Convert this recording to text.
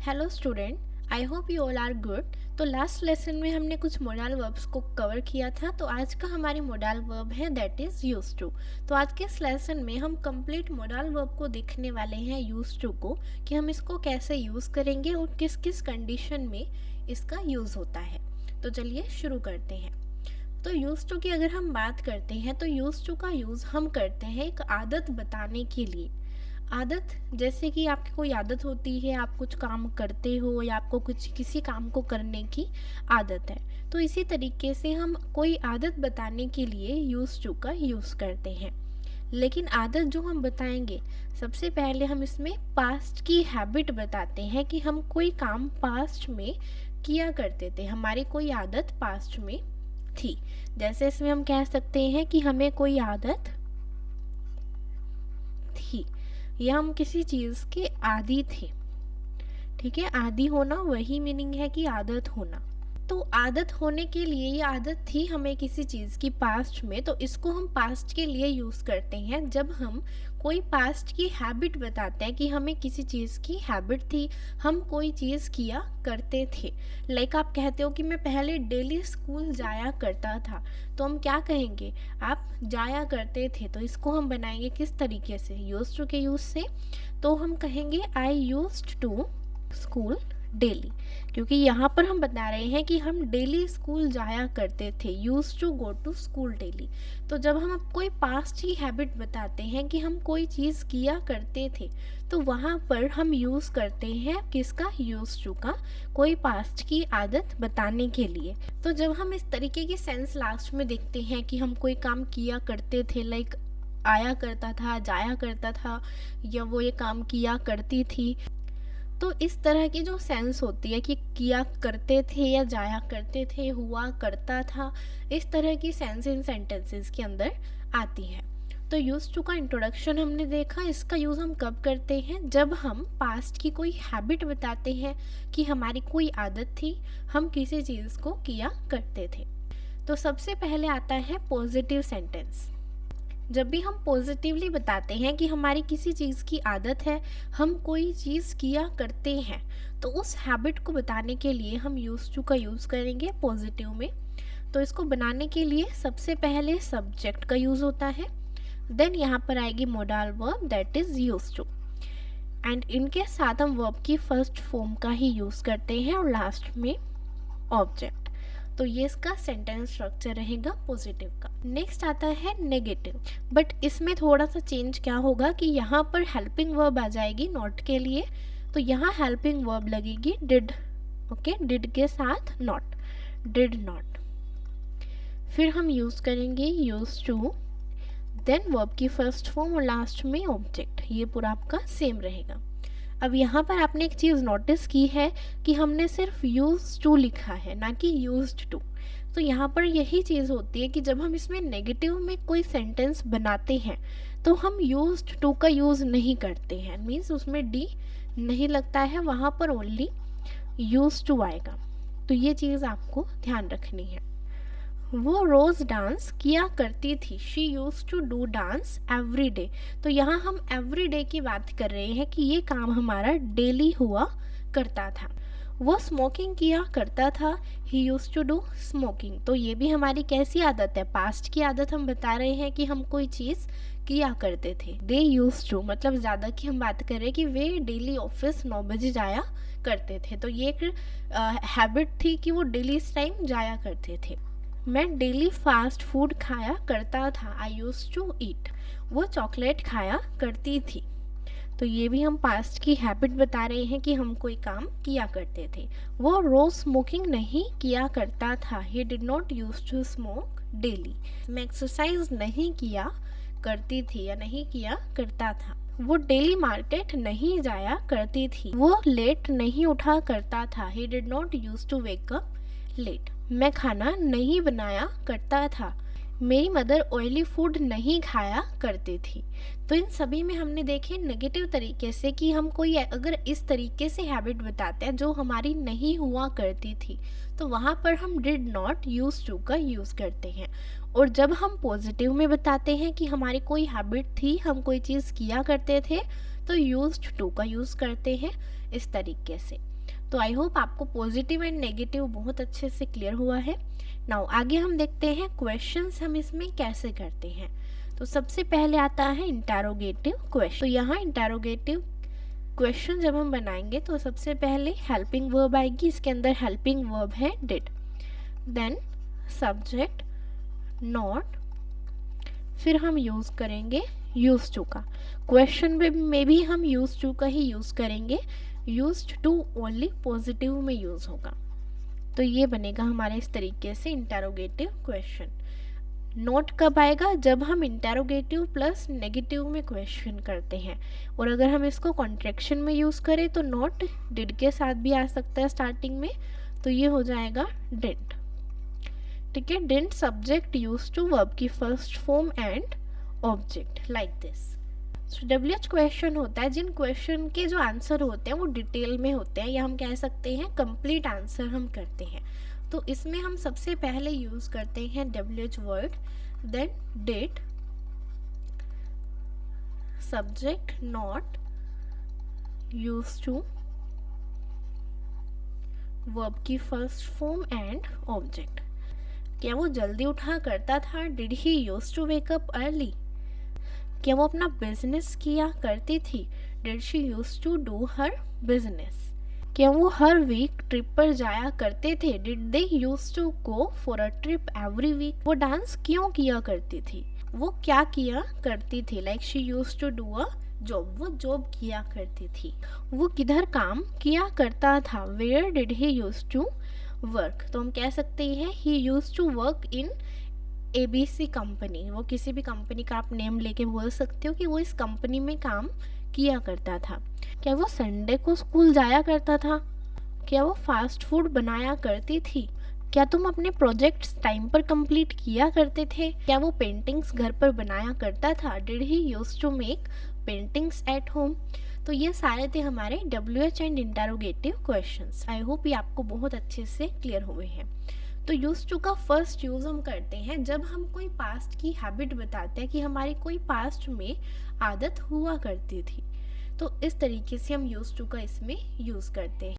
Hello student, I hope you all are good. तो last lesson में हमने कुछ मोडाल वर्ब्स को कवर किया था, तो आज का हमारी मोडाल वर्ब है दैट इज़ यूज टू। तो आज के इस लेसन में हम कंप्लीट मोडाल वर्ब को देखने वाले हैं यूज टू को, कि हम इसको कैसे यूज़ करेंगे और किस किस कंडीशन में इसका यूज़ होता है। तो चलिए शुरू करते हैं। तो यूज टू की अगर हम बात करते हैं तो यूज टू का यूज़ हम करते हैं एक आदत बताने के लिए। आदत जैसे कि आपकी कोई आदत होती है, आप कुछ काम करते हो या आपको कुछ किसी काम को करने की आदत है, तो इसी तरीके से हम कोई आदत बताने के लिए यूज टू का यूज़ करते हैं। लेकिन आदत जो हम बताएंगे, सबसे पहले हम इसमें पास्ट की हैबिट बताते हैं कि हम कोई काम पास्ट में किया करते थे, हमारी कोई आदत पास्ट में थी। जैसे इसमें हम कह सकते हैं कि हमें कोई आदत थी या हम किसी चीज़ के आदी थे। ठीक है, आदी होना वही मीनिंग है कि आदत होना। तो आदत होने के लिए ये आदत थी हमें किसी चीज़ की पास्ट में, तो इसको हम पास्ट के लिए यूज़ करते हैं जब हम कोई पास्ट की हैबिट बताते हैं कि हमें किसी चीज़ की हैबिट थी, हम कोई चीज़ किया करते थे। लाइक आप कहते हो कि मैं पहले डेली स्कूल जाया करता था, तो हम क्या कहेंगे, आप जाया करते थे। तो इसको हम बनाएंगे किस तरीके से, यूज्ड टू के यूज़ से। तो हम कहेंगे I used to school daily, क्योंकि यहाँ पर हम बता रहे हैं कि हम डेली स्कूल जाया करते थे, use to go to school daily. तो जब हम कोई पास्ट की हैबिट बताते हैं कि हम कोई चीज़ किया करते थे, तो वहाँ पर हम यूज़ करते हैं किसका, यूज टू का, कोई पास्ट की आदत बताने के लिए। तो जब हम इस तरीके की सेंस लास्ट में देखते हैं कि हम कोई काम किया करते थे, लाइक आया करता था, जाया करता था, या वो ये काम किया करती थी, तो इस तरह की जो सेंस होती है कि किया करते थे या जाया करते थे, हुआ करता था, इस तरह की सेंस इन सेंटेंसेस के अंदर आती है। तो यूज टू का इंट्रोडक्शन हमने देखा। इसका यूज़ हम कब करते हैं, जब हम पास्ट की कोई हैबिट बताते हैं कि हमारी कोई आदत थी, हम किसी चीज़ को किया करते थे। तो सबसे पहले आता है पॉजिटिव सेंटेंस। जब भी हम पॉजिटिवली बताते हैं कि हमारी किसी चीज़ की आदत है, हम कोई चीज़ किया करते हैं, तो उस हैबिट को बताने के लिए हम यूज टू का यूज़ करेंगे पॉजिटिव में। तो इसको बनाने के लिए सबसे पहले सब्जेक्ट का यूज़ होता है, देन यहाँ पर आएगी modal verb that is use to, and इनके साथ हम वर्ब की फर्स्ट फॉर्म का ही यूज़ करते हैं और लास्ट में ऑब्जेक्ट। तो ये इसका सेंटेंस स्ट्रक्चर रहेगा पॉजिटिव का। नेक्स्ट आता है नेगेटिव, बट इसमें थोड़ा सा चेंज क्या होगा कि यहाँ पर हेल्पिंग वर्ब आ जाएगी नॉट के लिए, तो यहाँ हेल्पिंग वर्ब लगेगी डिड। ओके, डिड के साथ नॉट, डिड नॉट। फिर हम यूज़ करेंगे यूज टू, देन वर्ब की फर्स्ट फॉर्म और लास्ट में ऑब्जेक्ट। ये पूरा आपका सेम रहेगा। अब यहाँ पर आपने एक चीज़ नोटिस की है कि हमने सिर्फ यूज टू लिखा है, ना कि यूज्ड टू। तो यहाँ पर यही चीज़ होती है कि जब हम इसमें नेगेटिव में कोई सेंटेंस बनाते हैं, तो हम यूज्ड टू का यूज़ नहीं करते हैं, मीन्स उसमें डी नहीं लगता है, वहाँ पर ओनली यूज टू आएगा। तो ये चीज़ आपको ध्यान रखनी है। वो रोज़ डांस किया करती थी, she use to do dance every day. तो यहाँ हम एवरी डे की बात कर रहे हैं कि ये काम हमारा डेली हुआ करता था। वो स्मोकिंग किया करता था, ही यूज टू डू स्मोकिंग। तो ये भी हमारी कैसी आदत है, पास्ट की आदत हम बता रहे हैं कि हम कोई चीज़ किया करते थे। दे यूज टू मतलब ज़्यादा की हम बात कर रहे हैं कि वे डेली ऑफिस 9 बजे जाया करते थे। तो ये एक हैबिट थी कि वो डेली इस टाइम जाया करते थे। मैं डेली फास्ट फूड खाया करता था, आई यूज टू ईट। वो चॉकलेट खाया करती थी। तो ये भी हम पास्ट की हैबिट बता रहे हैं कि हम कोई काम किया करते थे। वो रोज़ स्मोकिंग नहीं किया करता था, he did not use to smoke daily. मैं एक्सरसाइज नहीं किया करती थी या नहीं किया करता था। वो डेली मार्केट नहीं जाया करती थी। वो लेट नहीं उठा करता था, he did not use to wake up late. मैं खाना नहीं बनाया करता था, मेरी मदर ऑयली फूड नहीं खाया करती थी। तो इन सभी में हमने देखे नेगेटिव तरीके से कि हम कोई अगर इस तरीके से हैबिट बताते हैं जो हमारी नहीं हुआ करती थी, तो वहाँ पर हम डिड नॉट यूज टू का यूज़ करते हैं। और जब हम पॉजिटिव में बताते हैं कि हमारी कोई हैबिट थी, हम कोई चीज़ किया करते थे, तो यूज्ड टू का यूज़ करते हैं इस तरीके से। तो आई होप आपको पॉजिटिव एंड नेगेटिव बहुत अच्छे से क्लियर हुआ है। नाउ आगे हम देखते हैं क्वेश्चंस हम इसमें कैसे करते हैं। तो सबसे पहले आता है इंटरोगेटिव क्वेश्चन। तो यहाँ इंटरोगेटिव क्वेश्चन जब हम बनाएंगे तो सबसे पहले हेल्पिंग वर्ब आएगी, इसके अंदर हेल्पिंग वर्ब है डिड, देन सब्जेक्ट नॉट, फिर हम यूज़ करेंगे यूज टू का। क्वेश्चन में भी हम यूज टू का ही यूज़ करेंगे, यूज्ड टू ओनली पॉजिटिव में यूज़ होगा। तो ये बनेगा हमारे इस तरीके से इंटरोगेटिव क्वेश्चन। नोट कब आएगा? जब हम इंटरोगेटिव प्लस नेगेटिव में क्वेश्चन करते हैं, और अगर हम इसको कॉन्ट्रैक्शन में यूज़ करें तो नोट डिड के साथ भी आ सकता है स्टार्टिंग में, तो ये हो जाएगा डिड। ठीक है, did subject use to verb की first form and object like this. So WH question होता है जिन क्वेश्चन के जो आंसर होते हैं वो डिटेल में होते हैं, या हम कह सकते हैं कंप्लीट आंसर हम करते हैं। तो इसमें हम सबसे पहले यूज करते हैं WH word, then did subject not use to verb की फर्स्ट फॉर्म एंड ऑब्जेक्ट। क्या वो जल्दी उठा करता था? Did he use to wake up early? क्या वो अपना बिजनेस किया करती थी? Did she use to do her business? क्या वो हर वीक ट्रिप पर जाया करते थे? Did they use to go for a trip every week? वो डांस क्यों किया करती थी? वो क्या किया करती थी? Like she use to do a job, वो जॉब किया करती थी। वो किधर काम किया करता था? Where did he use to work? तो हम कह सकते हैं he use to work in ABC company. वो किसी भी कंपनी का आप नेम लेके बोल सकते हो कि वो इस कंपनी में काम किया करता था। क्या वो संडे को स्कूल जाया करता था? क्या वो फास्ट फूड बनाया करती थी? क्या तुम अपने प्रोजेक्ट्स टाइम पर कंप्लीट किया करते थे? क्या वो पेंटिंग्स घर पर बनाया करता था? Did he use to make paintings at home? तो ये सारे थे हमारे WH and interrogative questions. I hope ये आपको बहुत अच्छे से क्लियर हुए हैं। तो यूज टू का फर्स्ट यूज़ हम करते हैं जब हम कोई पास्ट की हैबिट बताते हैं कि हमारी कोई पास्ट में आदत हुआ करती थी। तो इस तरीके से हम यूज टू का इसमें यूज़ करते हैं।